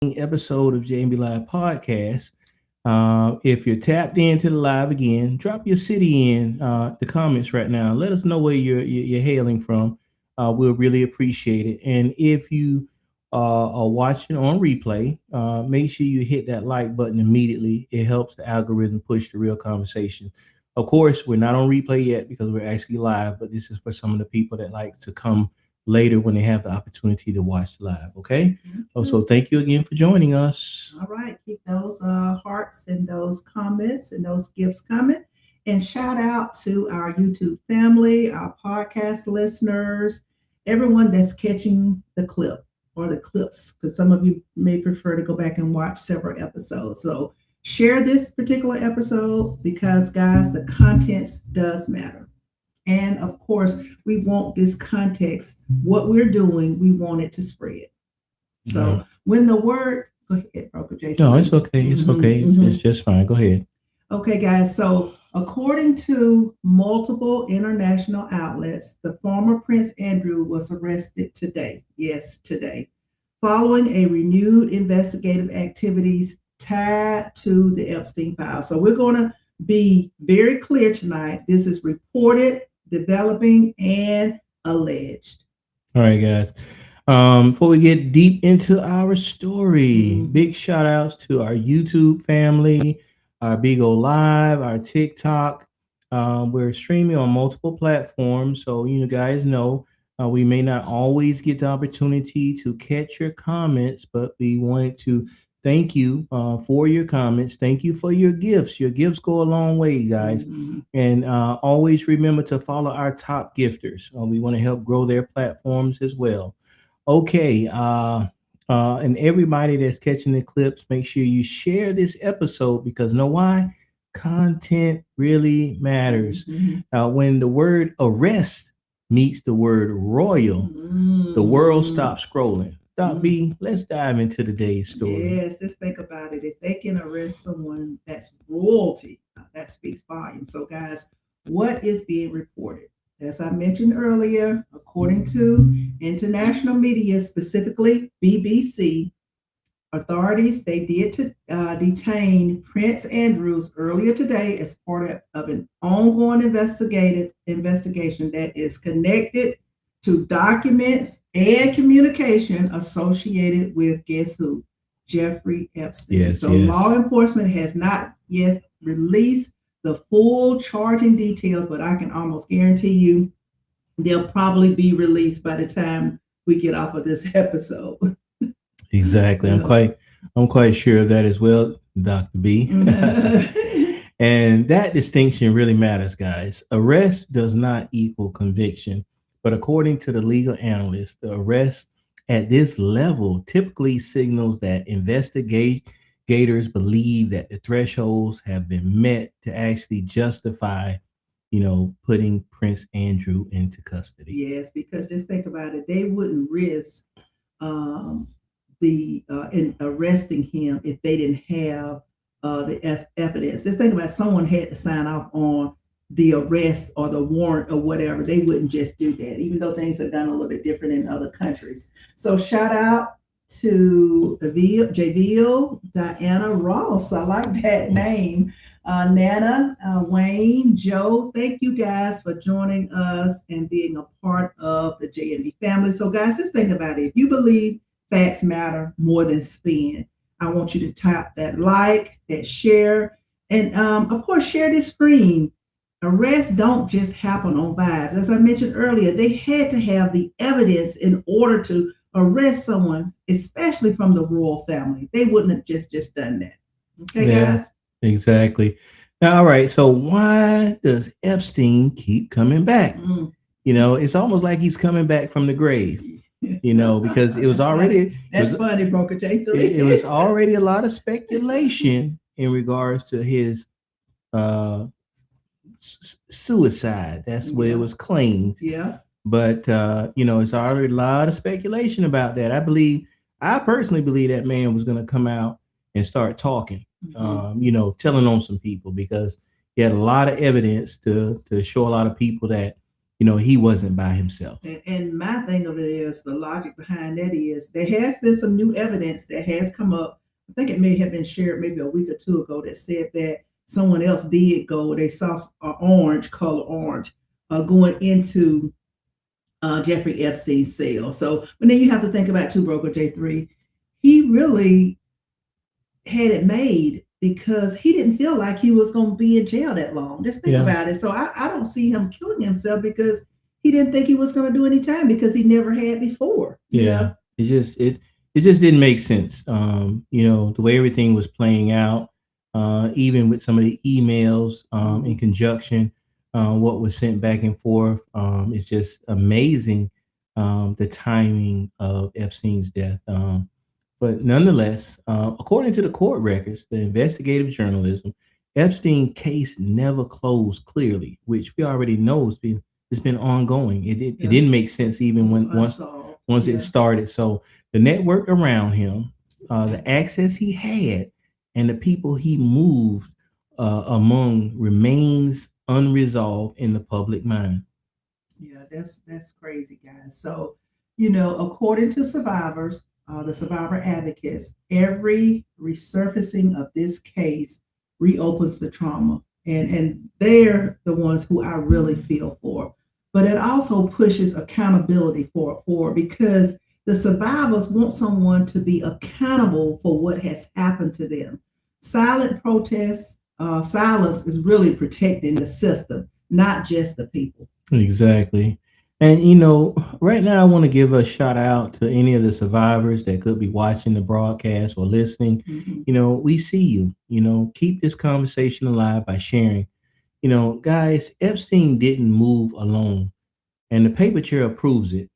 episode of JMB Live Podcast. If you're tapped into the live again, drop your city in the comments right now. Let us know where you're hailing from. We'll really appreciate it. And if you are watching on replay, make sure you hit that like button immediately. It helps the algorithm push the real conversation. Of course, we're not on replay yet because we're actually live, but this is for some of the people that like to come later when they have the opportunity to watch live. Okay. So thank you again for joining us. All right, keep those hearts and those comments and those gifts coming. And shout out to our YouTube family, our podcast listeners, everyone that's catching the clip or the clips, because some of you may prefer to go back and watch several episodes. So share this particular episode because, guys, the contents does matter. And of course, we want this context. What we're doing, we want it to spread. So when the word, go ahead, Broker J. No, it's okay. It's okay. It's just fine. Go ahead. Okay, guys. So according to multiple international outlets, the former Prince Andrew was arrested today. Yes, today, following a renewed investigative activities tied to the Epstein file. So we're going to be very clear tonight. This is reported, developing, and alleged. All right, guys. Before we get deep into our story, big shout outs to our YouTube family, our Bigo Live, our TikTok. We're streaming on multiple platforms, so you guys know we may not always get the opportunity to catch your comments, but we wanted to thank you for your comments. Thank you for your gifts. Your gifts go a long way, guys. And always remember to follow our top gifters. We want to help grow their platforms as well. Okay. And everybody that's catching the clips, make sure you share this episode because know why? Content really matters. When the word arrest meets the word royal, the world stops scrolling. Doc B, let's dive into today's story. Yes, just think about it. If they can arrest someone that's royalty, that speaks volumes. So, guys, what is being reported? As I mentioned earlier, according to international media, specifically BBC, authorities, they did detain Prince Andrews earlier today as part of an ongoing investigation that is connected to documents and communication associated with, guess who? Jeffrey Epstein. Yes, so law enforcement has not yet released the full charging details, but I can almost guarantee you they'll probably be released by the time we get off of this episode. Exactly. I'm quite sure of that as well, Dr. B. And that distinction really matters, guys. Arrest does not equal conviction. But according to the legal analyst, the arrest at this level typically signals that investigators believe that the thresholds have been met to actually justify, putting Prince Andrew into custody. Yes, because just think about it. They wouldn't risk in arresting him if they didn't have the evidence. Just think about someone had to sign off on the arrest or the warrant or whatever. They wouldn't just do that, even though things are done a little bit different in other countries. So shout out to Javill, Diana Ross. I like that name. Nana, Wayne, Joe, thank you guys for joining us and being a part of the JMB family. So guys, just think about it. If you believe facts matter more than spin, I want you to tap that like, that share, and of course, share this screen. Arrests don't just happen on vibes. As I mentioned earlier, they had to have the evidence in order to arrest someone, especially from the royal family. They wouldn't have just done that. Okay, guys? Exactly. Now, all right. So why does Epstein keep coming back? It's almost like he's coming back from the grave. Because it was already funny, Broker J3. It was already a lot of speculation in regards to his suicide. That's what it was claimed. Yeah. But it's already a lot of speculation about that. I personally believe that man was going to come out and start talking, telling on some people because he had a lot of evidence to show a lot of people that he wasn't by himself. And my thing of it is the logic behind that is there has been some new evidence that has come up. I think it may have been shared maybe a week or two ago that said that someone else did go. They saw color orange, going into Jeffrey Epstein's cell. So, but then you have to think about too, Broker J3. He really had it made because he didn't feel like he was going to be in jail that long. Just think about it. So I don't see him killing himself because he didn't think he was going to do any time because he never had before. You know? It just didn't make sense. The way everything was playing out, even with some of the emails in conjunction, what was sent back and forth. It's just amazing the timing of Epstein's death. But nonetheless, according to the court records, the investigative journalism, Epstein case never closed clearly, which we already know it's been ongoing. It didn't make sense even when once it started. So the network around him, the access he had, and the people he moved among remains unresolved in the public mind. Yeah, that's crazy, guys. So, according to survivors, the survivor advocates, every resurfacing of this case reopens the trauma. And they're the ones who I really feel for. But it also pushes accountability for because the survivors want someone to be accountable for what has happened to them. Silent protests, silence is really protecting the system, not just the people. Exactly. And right now I want to give a shout out to any of the survivors that could be watching the broadcast or listening. Mm-hmm. We see you. Keep this conversation alive by sharing. Guys, Epstein didn't move alone, and the paper trail proves it.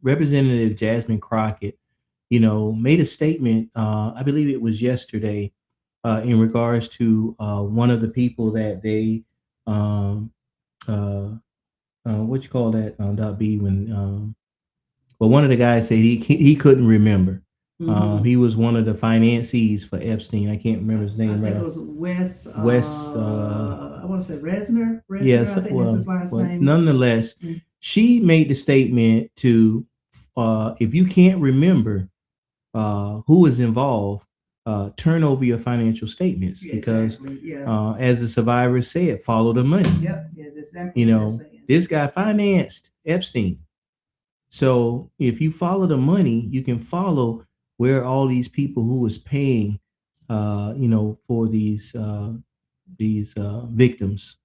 Representative Jasmine Crockett, made a statement. I believe it was yesterday, in regards to one of the people that they what you call that, Dot B, when well, one of the guys said he couldn't remember. Mm-hmm. He was one of the financiers for Epstein. I can't remember his name. I think it was Wes. I want to say Resner. Yes, I think that's his last name. Nonetheless, she made the statement to, if you can't remember who is involved, turn over your financial statements, because as the survivors said, follow the money. Yep, yes, exactly. This guy financed Epstein. So if you follow the money, you can follow where all these people who was paying, for these victims,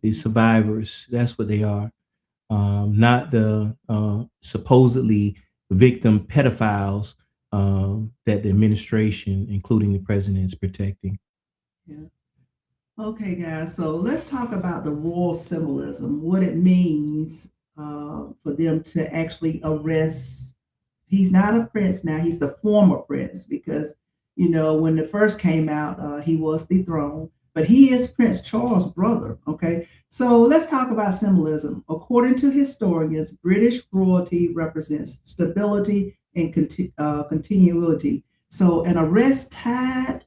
these survivors. That's what they are. Not the supposedly victim pedophiles that the administration, including the president, is protecting. Yeah. Okay, guys. So let's talk about the royal symbolism, what it means for them to actually arrest. He's not a prince now, he's the former prince, because when it first came out, he was dethroned, but he is Prince Charles' brother. Okay, so let's talk about symbolism. According to historians, British royalty represents stability and continuity. So an arrest tied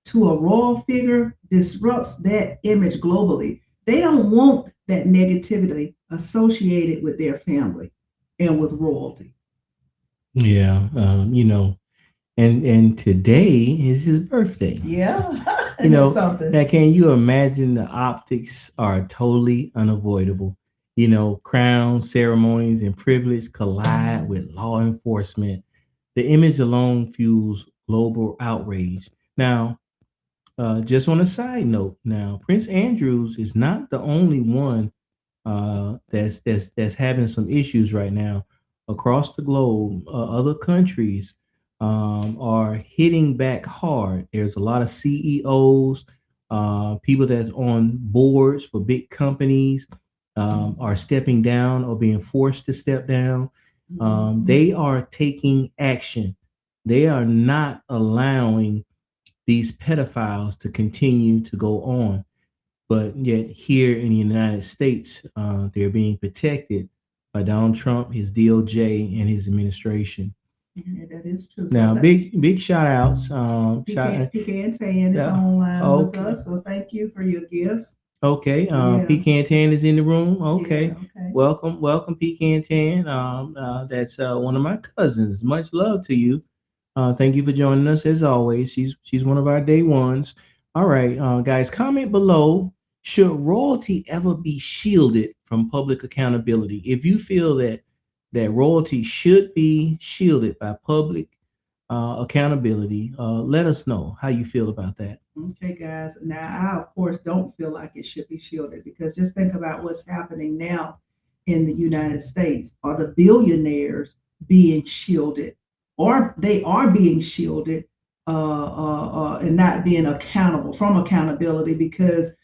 to a royal figure disrupts that image globally. They don't want that negativity associated with their family and with royalty. Yeah, and today is his birthday. Yeah. Something. Now, can you imagine the optics are totally unavoidable? Crown ceremonies and privilege collide with law enforcement. The image alone fuels global outrage. Now, just on a side note, Prince Andrews is not the only one that's having some issues right now across the globe. Other countries are hitting back hard. There's a lot of CEOs, people that's on boards for big companies, are stepping down or being forced to step down. They are taking action. They are not allowing these pedophiles to continue to go on. But yet here in the United States, they're being protected by Donald Trump, his DOJ, and his administration. Yeah, that is true. Now, big shout outs. PK and Tan is online with us, so thank you for your gifts. Okay. Yeah. Pecan Tan is in the room. Okay. Yeah, okay. Welcome, Pecan Tan. That's one of my cousins. Much love to you. Thank you for joining us as always. She's one of our day ones. All right, guys, comment below. Should royalty ever be shielded from public accountability? If you feel that royalty should be shielded by public accountability, let us know how you feel about that. Okay, guys. Now, I, of course, don't feel like it should be shielded because just think about what's happening now in the United States. Are the billionaires being shielded, or they are being shielded and not being accountable from accountability because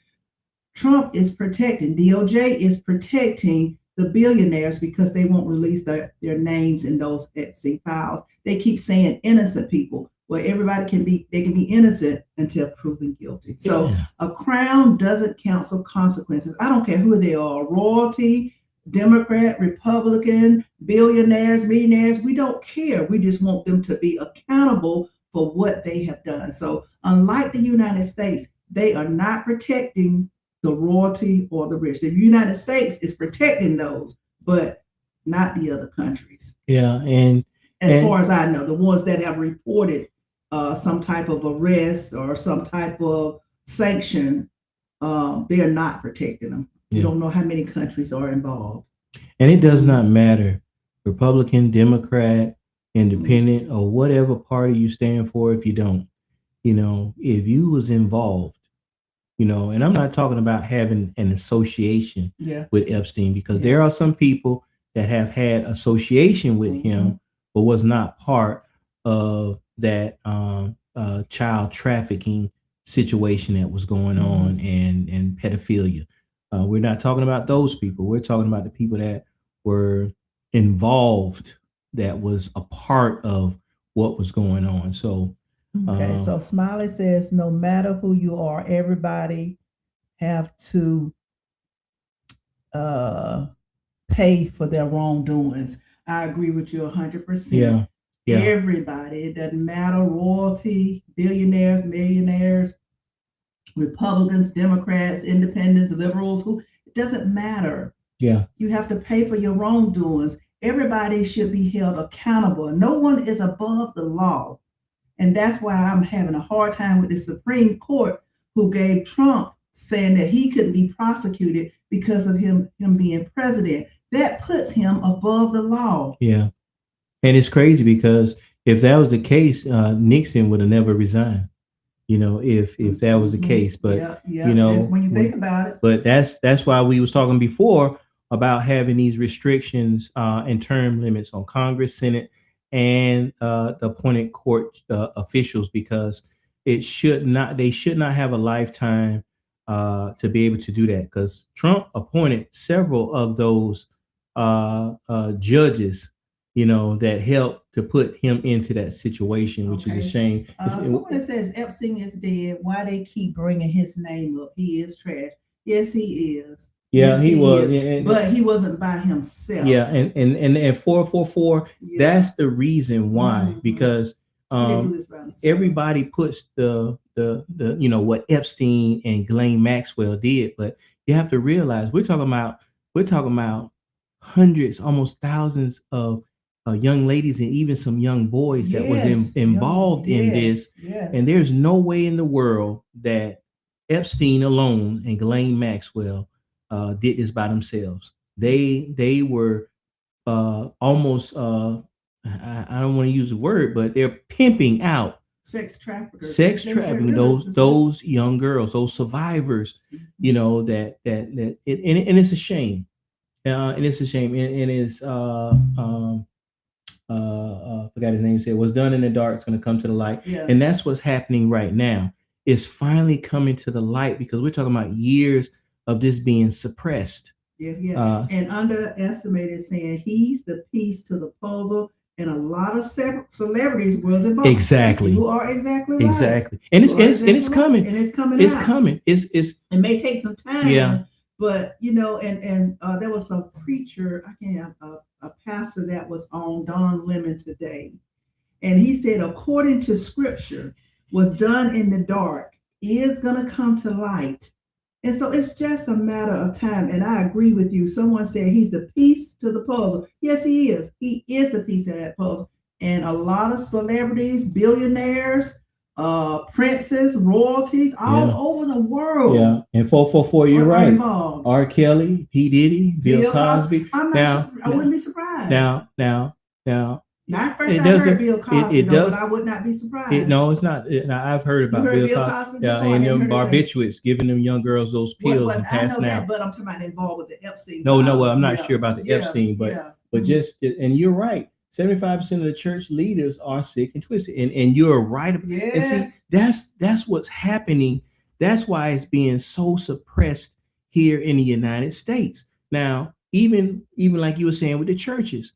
Trump is protecting, DOJ is protecting the billionaires because they won't release their names in those Epstein files. They keep saying innocent people. Well, everybody they can be innocent until proven guilty. So Yeah. a crown doesn't counsel consequences. I don't care who they are, royalty, Democrat, Republican, billionaires, millionaires. We don't care. We just want them to be accountable for what they have done. So unlike the United States, they are not protecting the royalty or the rich. The United States is protecting those, but not the other countries. Yeah, and as far as I know, the ones that have reported some type of arrest or some type of sanction, they are not protecting them. You don't know how many countries are involved. And it does not matter, Republican, Democrat, Independent, or whatever party you stand for. If you don't, if you was involved, and I'm not talking about having an association with Epstein, because there are some people that have had association with him, but was not part of that child trafficking situation that was going on and pedophilia. We're not talking about those people. We're talking about the people that were involved, that was a part of what was going on. So, okay. So Smiley says, no matter who you are, everybody have to pay for their wrongdoings. I agree with you 100%. Yeah. Everybody. It doesn't matter, royalty, billionaires, millionaires, Republicans, Democrats, independents, liberals, it doesn't matter. Yeah. You have to pay for your wrongdoings. Everybody should be held accountable. No one is above the law. And that's why I'm having a hard time with the Supreme Court, who gave Trump saying that he couldn't be prosecuted because of him being president. That puts him above the law. Yeah. And it's crazy because if that was the case, Nixon would have never resigned. If that was the case, but when you think about it. But that's why we was talking before about having these restrictions and term limits on Congress, Senate, and the appointed court officials, because they should not have a lifetime to be able to do that, because Trump appointed several of those judges, that helped to put him into that situation, which is a shame. Someone says Epstein is dead. Why they keep bringing his name up? He is trash. Yes, he is. Yeah, yes, he was. But he wasn't by himself. Yeah, and 444. That's the reason why, because everybody puts the what Epstein and Ghislaine Maxwell did, but you have to realize we're talking about hundreds, almost thousands of young ladies and even some young boys that was involved in this. And there's no way in the world that Epstein alone and Ghislaine Maxwell did this by themselves. They were almost I don't want to use the word, but they're pimping out, sex trafficking those young girls, those survivors. That and it's a shame. And it's a shame. And it's forgot his name. Said what's done in the dark is going to come to the light. And that's what's happening right now. It's finally coming to the light, because we're talking about years of this being suppressed. And underestimated, saying he's the piece to the puzzle, and a lot of celebrities was involved. Exactly. You are exactly right. Exactly. And it's coming. And it's coming. It's out. Coming. It may take some time. Yeah. But and there was some preacher, a pastor that was on Don Lemon today, and he said, according to Scripture, what's done in the dark is going to come to light. And so it's just a matter of time. And I agree with you. Someone said he's the piece to the puzzle. Yes, he is. He is the piece of that puzzle. And a lot of celebrities, billionaires, princes, royalties all Yeah. over the world Yeah. And 444, you're are right. involved. R. Kelly, P. Diddy, Bill Cosby. I'm Now, not sure. I wouldn't be surprised. Now, Not first it I doesn't. heard Bill Cosby, It though, does. but I would not be surprised. No, it's not. Now, I've heard You about heard Bill Bill Cosby. Cosby Yeah, before? I and hadn't them heard his name. barbiturates giving them young girls those pills and I know passing that, out. but I'm talking about involved with the Epstein. No, files. well, I'm not Yeah, sure about the yeah, Epstein, but yeah. just, and you're right. 75% of the church leaders are sick and twisted, and you're right. And Yes. see, that's what's happening. That's why it's being so suppressed here in the United States. Now, even like you were saying with the churches,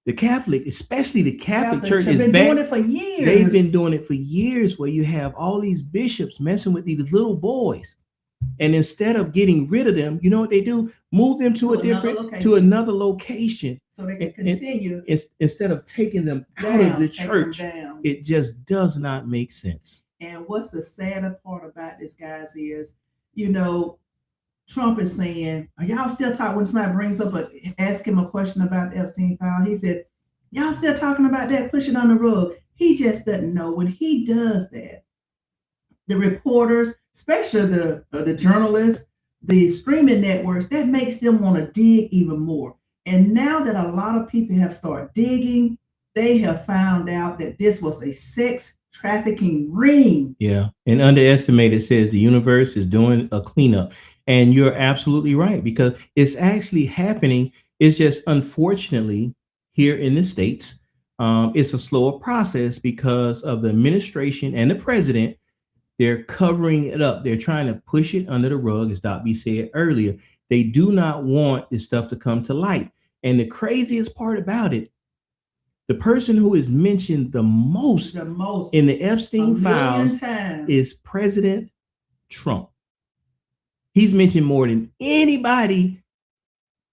the Catholic, especially the Catholic Church, is been back. doing it for years. They've been doing it for years, where you have all these bishops messing with these little boys, and instead of getting rid of them, you know what they do? Move them to another location, so they can continue. Instead of taking them out of the church. It just does not make sense. And what's the sadder part about this, guys, is, Trump is saying, are y'all still talking, when somebody brings up, ask him a question about the Epstein file, he said, y'all still talking about that, push it on the rug. He just doesn't know. When he does that, the reporters, especially the journalists, the streaming networks, that makes them want to dig even more. And now that a lot of people have started digging, they have found out that this was a sex trafficking ring. Yeah. And Underestimated says the universe is doing a cleanup. And you're absolutely right, because it's actually happening. It's just, unfortunately, here in the States, it's a slower process because of the administration and the president. They're covering it up. They're trying to push it under the rug, as Dr. B said earlier. They do not want this stuff to come to light. And the craziest part about it, the person who is mentioned the most in the Epstein files is President Trump. He's mentioned more than anybody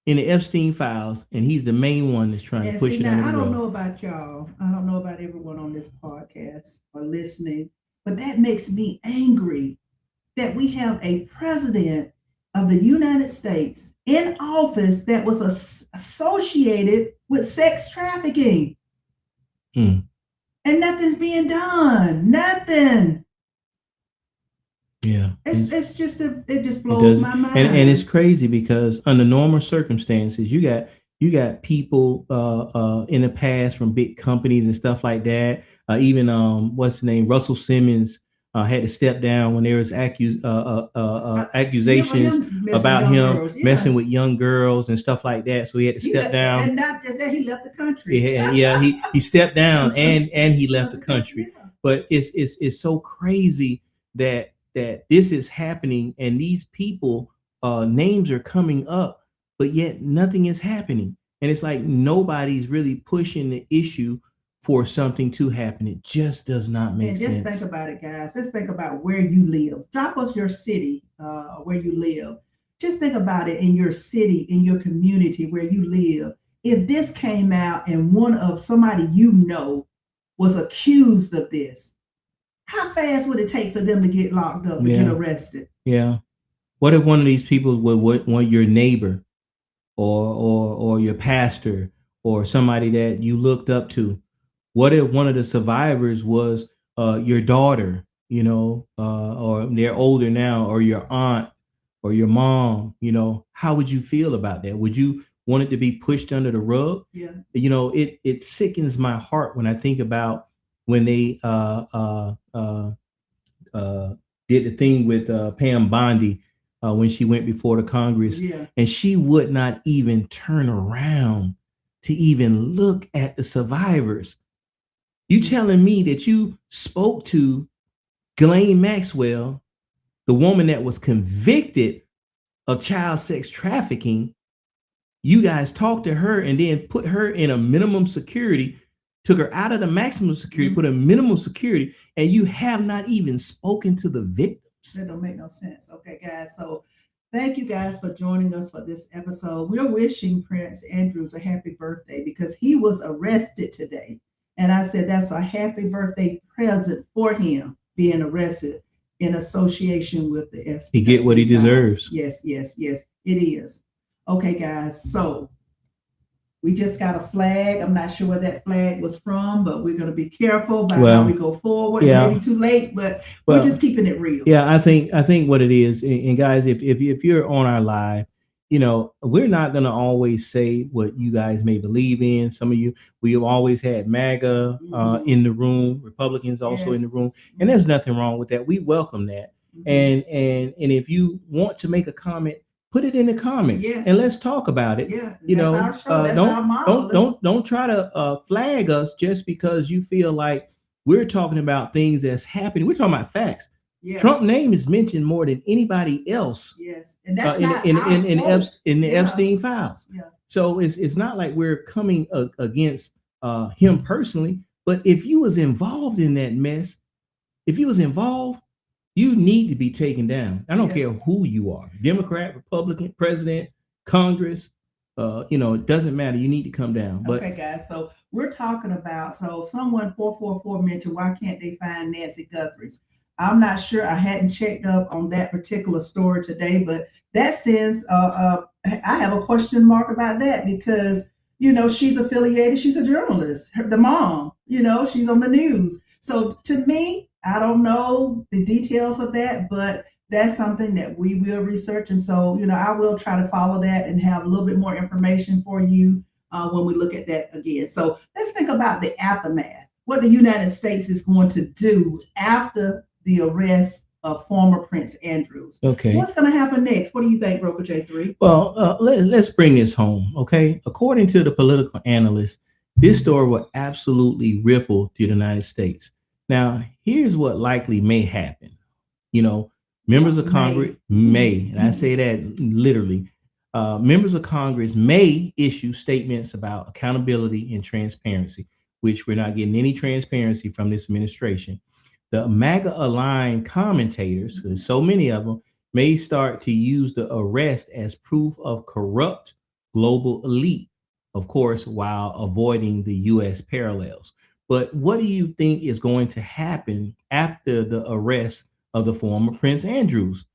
in the Epstein files, and he's the main one that's trying to push it under the rug. I don't know about y'all. I don't know about everyone on this podcast or listening, but that makes me angry that we have a president of the United States in office that was associated with sex trafficking. And nothing's being done. Nothing. Yeah. It just blows my mind. And it's crazy because under normal circumstances, you got people in the past from big companies and stuff like that. Even what's the name? Russell Simmons had to step down when there was accusations about him messing with young girls and stuff like that. So he had to step down. And not just that, he left the country. He stepped down and he left the country. But it's so crazy that this is happening, and these people names are coming up, but yet nothing is happening. And it's like nobody's really pushing the issue for something to happen. It just does not make sense. Just think about it, guys. Just think about where you live. Drop us your city, where you live. Just think about it in your city, in your community where you live. If this came out and one of somebody was accused of this, how fast would it take for them to get locked up and get arrested? Yeah. What if one of these people would want your neighbor or your pastor or somebody that you looked up to? What if one of the survivors was your daughter, or they're older now, or your aunt or your mom? How would you feel about that? Would you want it to be pushed under the rug? Yeah. It sickens my heart when I think about when they did the thing with Pam Bondi when she went before the Congress, and she would not even turn around to even look at the survivors. You telling me that you spoke to Ghislaine Maxwell, the woman that was convicted of child sex trafficking? You guys talked to her and then put her in a minimum security, took her out of the maximum security, put a minimum security, and you have not even spoken to the victims. That don't make no sense. Okay, guys. So thank you guys for joining us for this episode. We're wishing Prince Andrews a happy birthday because he was arrested today. And I said that's a happy birthday present for him being arrested in association with the S. He get what he deserves. Yes, yes, yes, it is. Okay, guys. So we just got a flag. I'm not sure where that flag was from, but we're going to be careful about how we go forward. Yeah. Maybe too late, but we're just keeping it real. Yeah, I think what it is, and guys, if you're on our live, you know, we're not going to always say what you guys may believe in. Some of you, we have always had MAGA in the room, Republicans also in the room, and there's nothing wrong with that. We welcome that. And if you want to make a comment, put it in the comments and let's talk about it. Yeah, you know, our show. That's our model. Don't try to flag us just because you feel like we're talking about things that's happening. We're talking about facts. Yeah. Trump's name is mentioned more than anybody else. Yes, and that's in the Epstein files. Yeah. So it's not like we're coming against him personally, but if you was involved in that mess, you need to be taken down. I don't care who you are, Democrat, Republican, president, Congress, you know, it doesn't matter. You need to come down. But okay, guys. So we're talking about, someone 444 mentioned, why can't they find Nancy Guthrie's? I'm not sure. I hadn't checked up on that particular story today, but that says I have a question mark about that because, you know, she's affiliated. She's a journalist. The mom, you know, she's on the news. So to me, I don't know the details of that, but that's something that we will research. And so, you know, I will try to follow that and have a little bit more information for you when we look at that again. So let's think about the aftermath, what the United States is going to do after the arrest of former Prince Andrews. Okay. What's going to happen next? What do you think, Broker J3? Well, let's bring this home, okay? According to the political analysts, this story will absolutely ripple through the United States. Now, here's what likely may happen. You know, members of Congress may, and I say that literally, members of Congress may issue statements about accountability and transparency, which we're not getting any transparency from this administration. The MAGA-aligned commentators, there's so many of them, may start to use the arrest as proof of corrupt global elite, of course, while avoiding the U.S. parallels. But what do you think is going to happen after the arrest of the former Prince Andrews?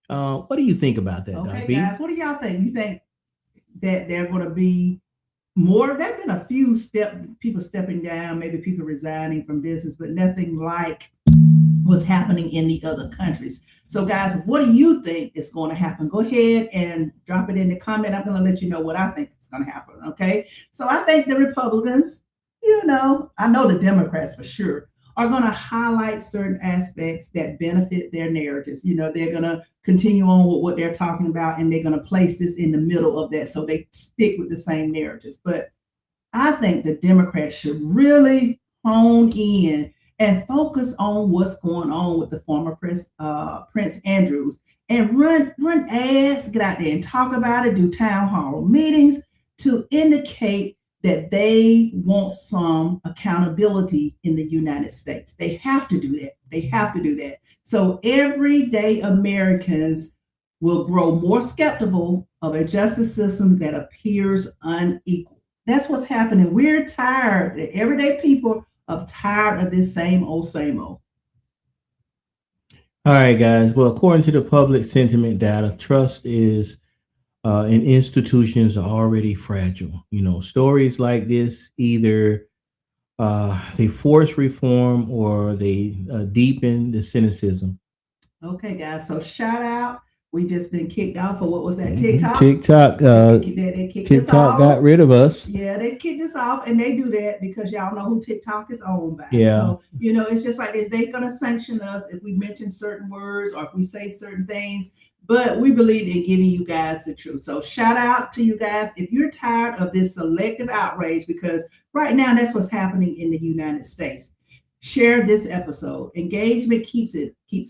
What do you think about that, okay, guys? What do y'all think? You think that they're going to be more? There have been a few people stepping down, maybe people resigning from business, but nothing like what's happening in the other countries. So, guys, what do you think is going to happen? Go ahead and drop it in the comment. I'm going to let you know what I think is going to happen. Okay. So I think the Republicans, you know, I know the Democrats for sure, are going to highlight certain aspects that benefit their narratives. You know, they're going to continue on with what they're talking about, and they're going to place this in the middle of that so they stick with the same narratives. But I think the Democrats should really hone in and focus on what's going on with the former Prince Andrews, and run ads, get out there and talk about it, do town hall meetings to indicate that they want some accountability in the United States. They have to do that. They have to do that. So everyday Americans will grow more skeptical of a justice system that appears unequal. That's what's happening. We're tired. The everyday people are tired of this same old, same old. All right, guys. Well, according to the public sentiment data, trust is in institutions are already fragile. You know, stories like this either they force reform or they deepen the cynicism. Okay, guys. So shout out. We just been kicked off for what was that? TikTok. TikTok got rid of us. Yeah, they kicked us off, and they do that because y'all know who TikTok is owned by. Yeah. So you know, it's just like this. They're gonna sanction us if we mention certain words or if we say certain things. But we believe in giving you guys the truth. So shout out to you guys. If you're tired of this selective outrage, because right now that's what's happening in the United States, share this episode. Engagement keeps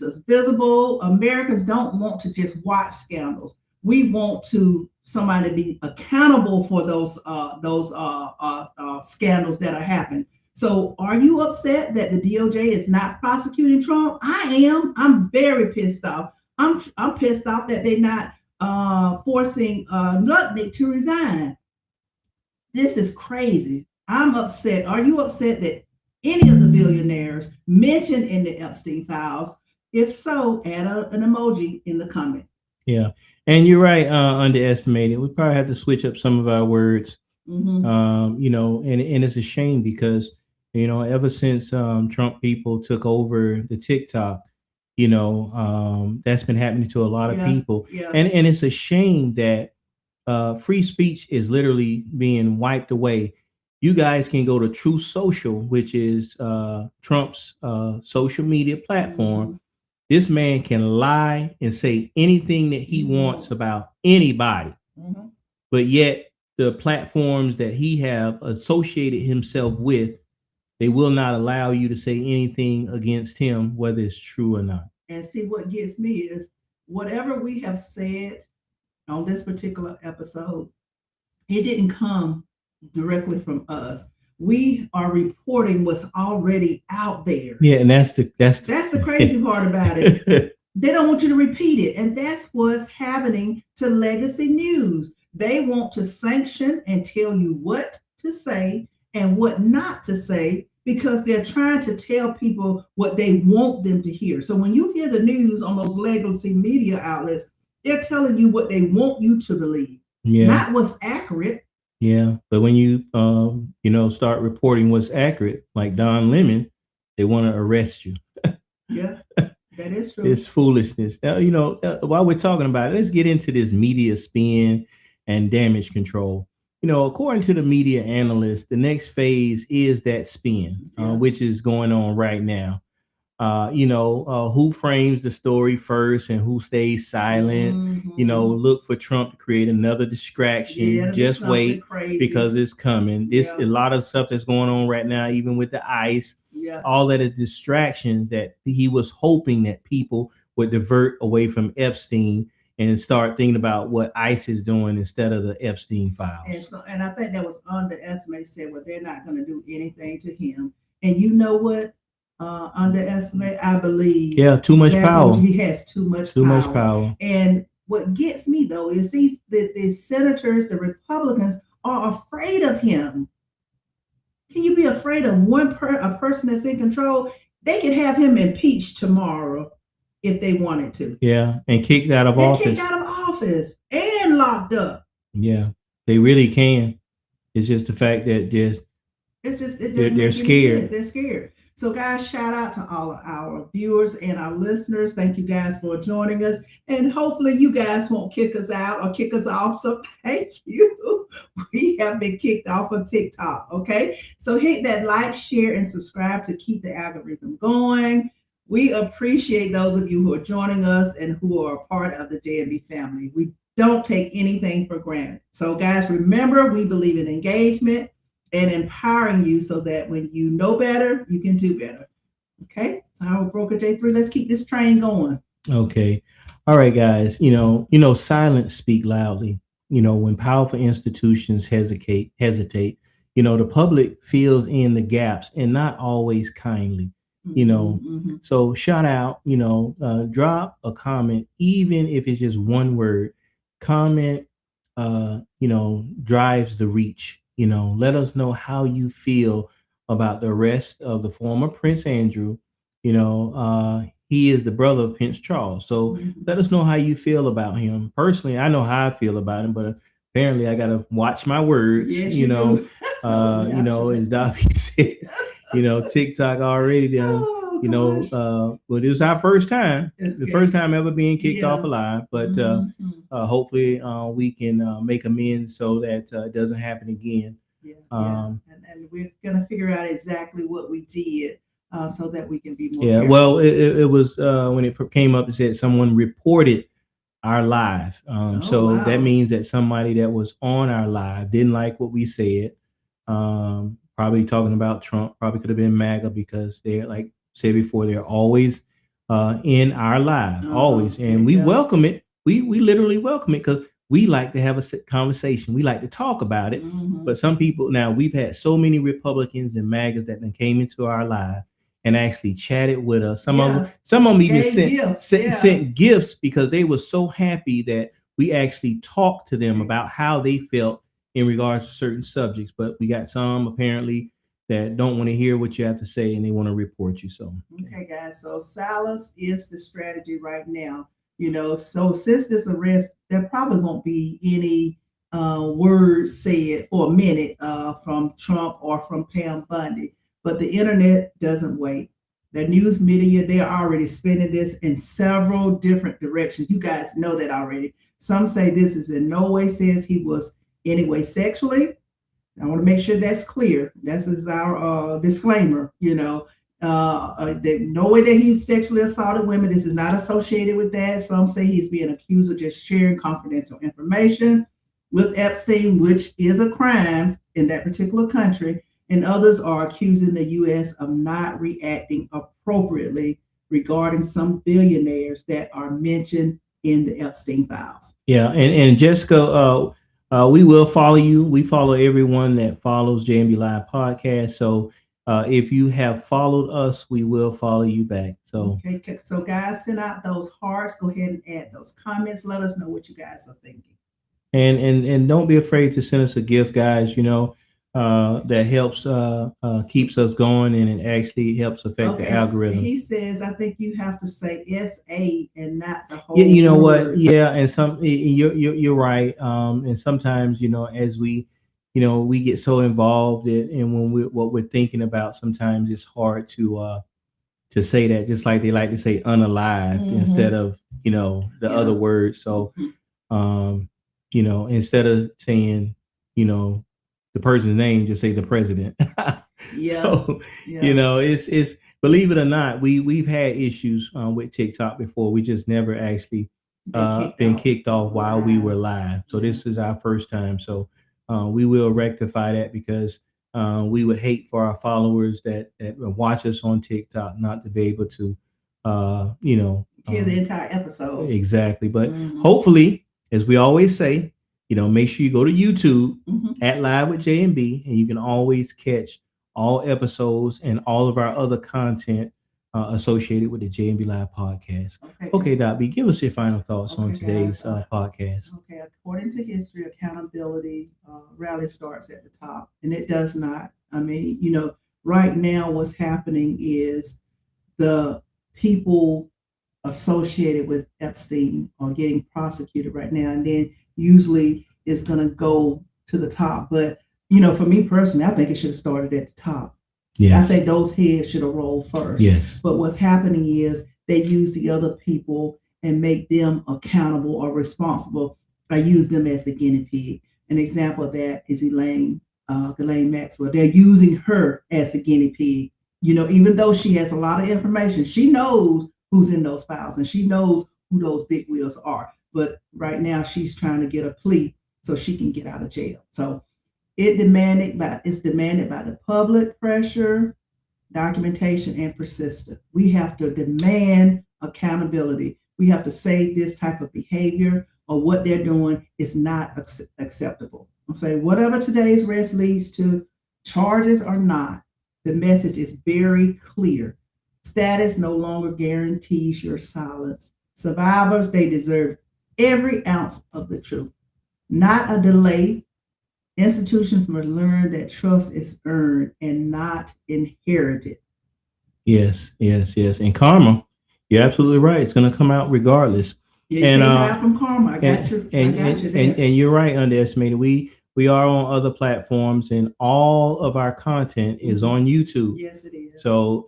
us visible. Americans don't want to just watch scandals. We want somebody to be accountable for those scandals that are happening. So are you upset that the DOJ is not prosecuting Trump? I am. I'm very pissed off. I'm pissed off that they're not forcing Lutnick to resign. This is crazy. I'm upset. Are you upset that any of the billionaires mentioned in the Epstein files If so, add an emoji in the comment. Yeah. And you're right, underestimated. We probably have to switch up some of our words. You know, and it's a shame because, you know, ever since Trump people took over the TikTok, you know, that's been happening to a lot of people. Yeah. And it's a shame that free speech is literally being wiped away. You guys can go to True Social, which is Trump's social media platform. This man can lie and say anything that he wants about anybody, but yet the platforms that he have associated himself with, they will not allow you to say anything against him, whether it's true or not. And see, what gets me is whatever we have said on this particular episode, it didn't come directly from us. We are reporting what's already out there. Yeah, and that's the crazy part about it. They don't want you to repeat it, and that's what's happening to Legacy News. They want to sanction and tell you what to say and what not to say because they're trying to tell people what they want them to hear. So when you hear the news on those legacy media outlets, they're telling you what they want you to believe, not what's accurate. Yeah, but when you you know, start reporting what's accurate, like Don Lemon, they want to arrest you. Yeah, that is true. It's foolishness. Now, you know, while we're talking about it, let's get into this media spin and damage control. You know, according to the media analysts, the next phase is that spin, which is going on right now. You know, who frames the story first and who stays silent. You know, look for Trump to create another distraction. Just wait because it's coming. A lot of stuff that's going on right now, even with the ICE, all that are distractions that he was hoping that people would divert away from Epstein and start thinking about what ICE is doing instead of the Epstein files. And I think that was underestimated. Said, well, they're not going to do anything to him. And you know what? Underestimate, I believe. Yeah, too much power. He has too much power. And what gets me though is the senators, the Republicans, are afraid of him. Can you be afraid of a person that's in control? They could have him impeached tomorrow if they wanted to. Yeah, and kicked out of office. Kicked out of office and locked up. Yeah, they really can. It's just the fact that they're scared. They're scared. So guys, shout out to all of our viewers and our listeners. Thank you guys for joining us. And hopefully you guys won't kick us out or kick us off. So thank you. We have been kicked off of TikTok. Okay. So hit that like, share, and subscribe to keep the algorithm going. We appreciate those of you who are joining us and who are a part of the JMB family. We don't take anything for granted. So guys, remember, we believe in engagement and empowering you so that when you know better, you can do better. Okay, so our broker J3, let's keep this train going. Okay, all right, guys. You know, silence speak loudly. You know, when powerful institutions hesitate. You know, the public fills in the gaps and not always kindly. You know, so shout out. You know, drop a comment, even if it's just one word. Comment, you know, drives the reach. You know, let us know how you feel about the arrest of the former Prince Andrew. You know, he is the brother of Prince Charles. So let us know how you feel about him. Personally, I know how I feel about him, but apparently I got to watch my words. Yes, you know, you know, as Dobby said, you know, TikTok already done. You know, but it was our first time, first time ever being kicked off alive. But hopefully we can make amends so that it doesn't happen again. And we're going to figure out exactly what we did so that we can be more careful. Well, it was when it came up, it said someone reported our live. So that means that somebody that was on our live didn't like what we said. Probably talking about Trump, probably could have been MAGA because they're, like said before, they're always in our live, always. And we welcome it. We literally welcome it because we like to have a conversation. We like to talk about it. But some people, now we've had so many Republicans and MAGAs that then came into our live and actually chatted with us. Some of them even sent gifts because they were so happy that we actually talked to them about how they felt in regards to certain subjects. But we got some apparently that don't want to hear what you have to say and they want to report you. So Okay, guys. So silence is the strategy right now. So since this arrest, there probably won't be any words said for a minute from Trump or from Pam Bundy. But the internet doesn't wait. The news media, they're already spinning this in several different directions. You guys know that already. Some say this is in no way says he was anyway sexually. I want to make sure that's clear. This is our disclaimer, that no way that he sexually assaulted women. This is not associated with that. Some say he's being accused of just sharing confidential information with Epstein, which is a crime in that particular country. And others are accusing the U.S. of not reacting appropriately regarding some billionaires that are mentioned in the Epstein files. yeah, and Jessica, we will follow you. We follow everyone that follows JMB Live Podcast. So if you have followed us, we will follow you back. So okay, so guys, send out those hearts. Go ahead and add those comments. Let us know what you guys are thinking. And don't be afraid to send us a gift, guys. That helps keeps us going, and it actually helps affect the algorithm. He says, I think you have to say SA and not the whole. Yeah, you know word. what? Yeah, and you're right. And sometimes as we, we get so involved in what we're thinking about. Sometimes it's hard to say that. Just like they like to say unalived instead of the other word. So, instead of saying the person's name, just say the president. Yeah. So, it's believe it or not, we've had issues with TikTok before. We just never actually been kicked off while we were live. So this is our first time. So we will rectify that because we would hate for our followers that watch us on TikTok not to be able to hear the entire episode. Exactly. But hopefully, as we always say, make sure you go to YouTube at Live with JMB, and you can always catch all episodes and all of our other content associated with the JMB Live podcast. Okay, Doc B, give us your final thoughts on today's podcast. Okay, according to history, accountability rarely starts at the top, and it does not. I mean, right now what's happening is the people associated with Epstein are getting prosecuted right now, and then usually it's going to go to the top. But for me personally, I think it should have started at the top. Yes. I think those heads should have rolled first. Yes. But what's happening is they use the other people and make them accountable or responsible. I use them as the guinea pig. An example of that is Ghislaine Maxwell. They're using her as the guinea pig. Even though she has a lot of information, she knows who's in those files and she knows who those big wheels are. But right now she's trying to get a plea so she can get out of jail. So it's demanded by the public pressure, documentation, and persistence. We have to demand accountability. We have to say this type of behavior or what they're doing is not acceptable. I'll say whatever today's arrest leads to, charges or not, the message is very clear. Status no longer guarantees your silence. Survivors, they deserve every ounce of the truth, not a delay. Institutions must learn that trust is earned and not inherited. Yes. And karma, you're absolutely right. It's going to come out regardless. Yeah, you can't hide from karma. I got you there. And you're right, underestimated. We are on other platforms, and all of our content is on YouTube. Yes, it is. So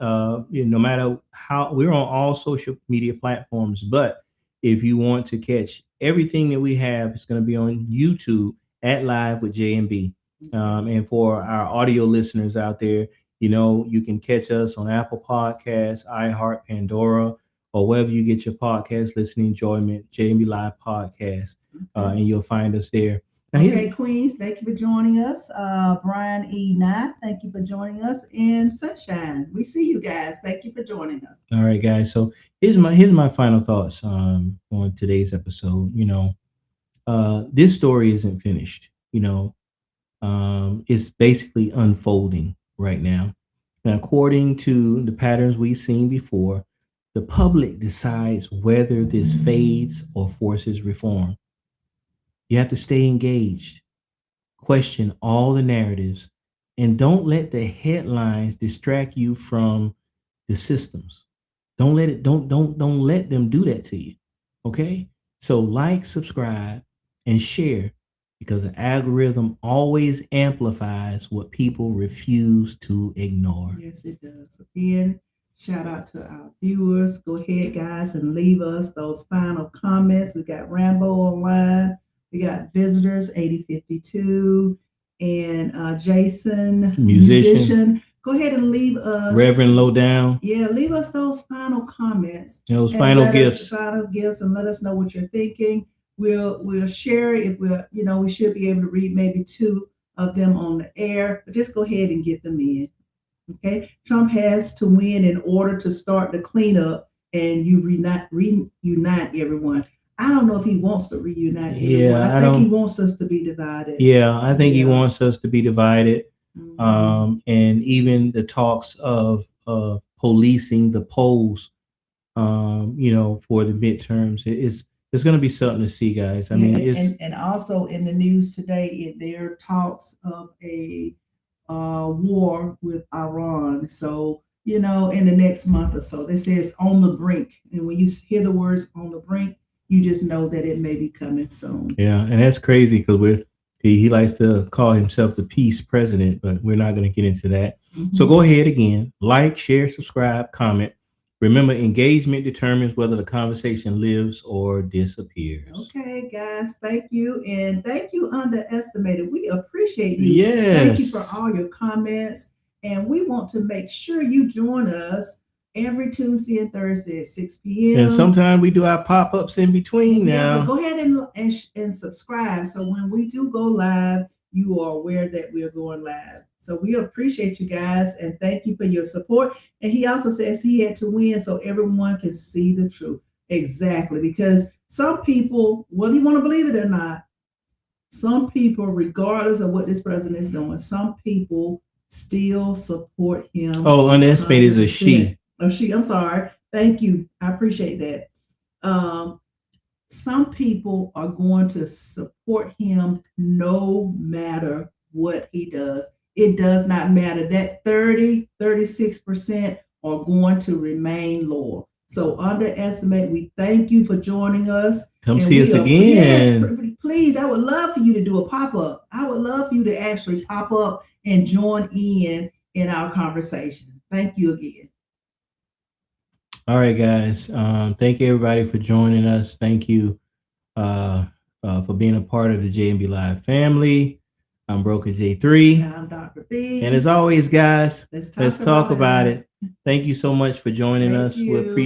no matter how, we're on all social media platforms, but if you want to catch everything that we have, it's going to be on YouTube at Live with JMB. And for our audio listeners out there, you can catch us on Apple Podcasts, iHeart, Pandora, or wherever you get your podcast listening enjoyment, JMB Live Podcast, and you'll find us there. Now, okay, Queens, thank you for joining us. Brian E. Knight, thank you for joining us. And Sunshine, we see you guys. Thank you for joining us. All right, guys. So here's my final thoughts on today's episode. This story isn't finished. It's basically unfolding right now. And according to the patterns we've seen before, the public decides whether this fades or forces reform. You have to stay engaged, question all the narratives, and don't let the headlines distract you from the systems. Don't let them do that to you. Okay? So like, subscribe, and share, because the algorithm always amplifies what people refuse to ignore. Yes, it does. Again, shout out to our viewers. Go ahead, guys, and leave us those final comments. We got Rambo online. We got visitors 8052 and Jason Musician. Go ahead and leave us Reverend Lowdown. Yeah, leave us those final comments. Those and final let gifts. us- final gifts, and let us know what you're thinking. We'll share it. If we're, we should be able to read maybe 2 of them on the air, but just go ahead and get them in. Okay, Trump has to win in order to start the cleanup and reunite everyone. I don't know if he wants to reunite everyone. I think he wants us to be divided. Yeah, I think he wants us to be divided. Mhm. And even the talks of policing the polls, for the midterms, it's going to be something to see, guys. I mean, and also in the news today, there are talks of a war with Iran. So, in the next month or so, they say it's on the brink. And when you hear the words on the brink, you just know that it may be coming soon. Yeah, and that's crazy because he likes to call himself the peace president, but we're not going to get into that. Mhm. So go ahead again, like, share, subscribe, comment. Remember, engagement determines whether the conversation lives or disappears. Okay, guys, thank you. And thank you, Underestimated. We appreciate you. Yes. Thank you for all your comments. And we want to make sure you join us every Tuesday and Thursday at 6 p.m. And sometimes we do our pop-ups in between now. But go ahead and subscribe. So when we do go live, you are aware that we're going live. So we appreciate you guys and thank you for your support. And he also says he had to win so everyone can see the truth. Exactly. Because some people, whether you want to believe it or not, some people, regardless of what this president is doing, some people still support him. Oh, Underestimated is a she. Oh, she. I'm sorry. Thank you. I appreciate that. Some people are going to support him no matter what he does. It does not matter. That 36% are going to remain loyal. So Underestimate, we thank you for joining us. Come see us again. Yes, please, I would love for you to do a pop-up. I would love for you to actually pop up and join in our conversation. Thank you again. All right, guys. Thank you, everybody, for joining us. Thank you for being a part of the JMB Live family. I'm Broker J3. I'm Dr. B. And as always, guys, let's talk about it. it. Thank you so much for joining us. We appreciate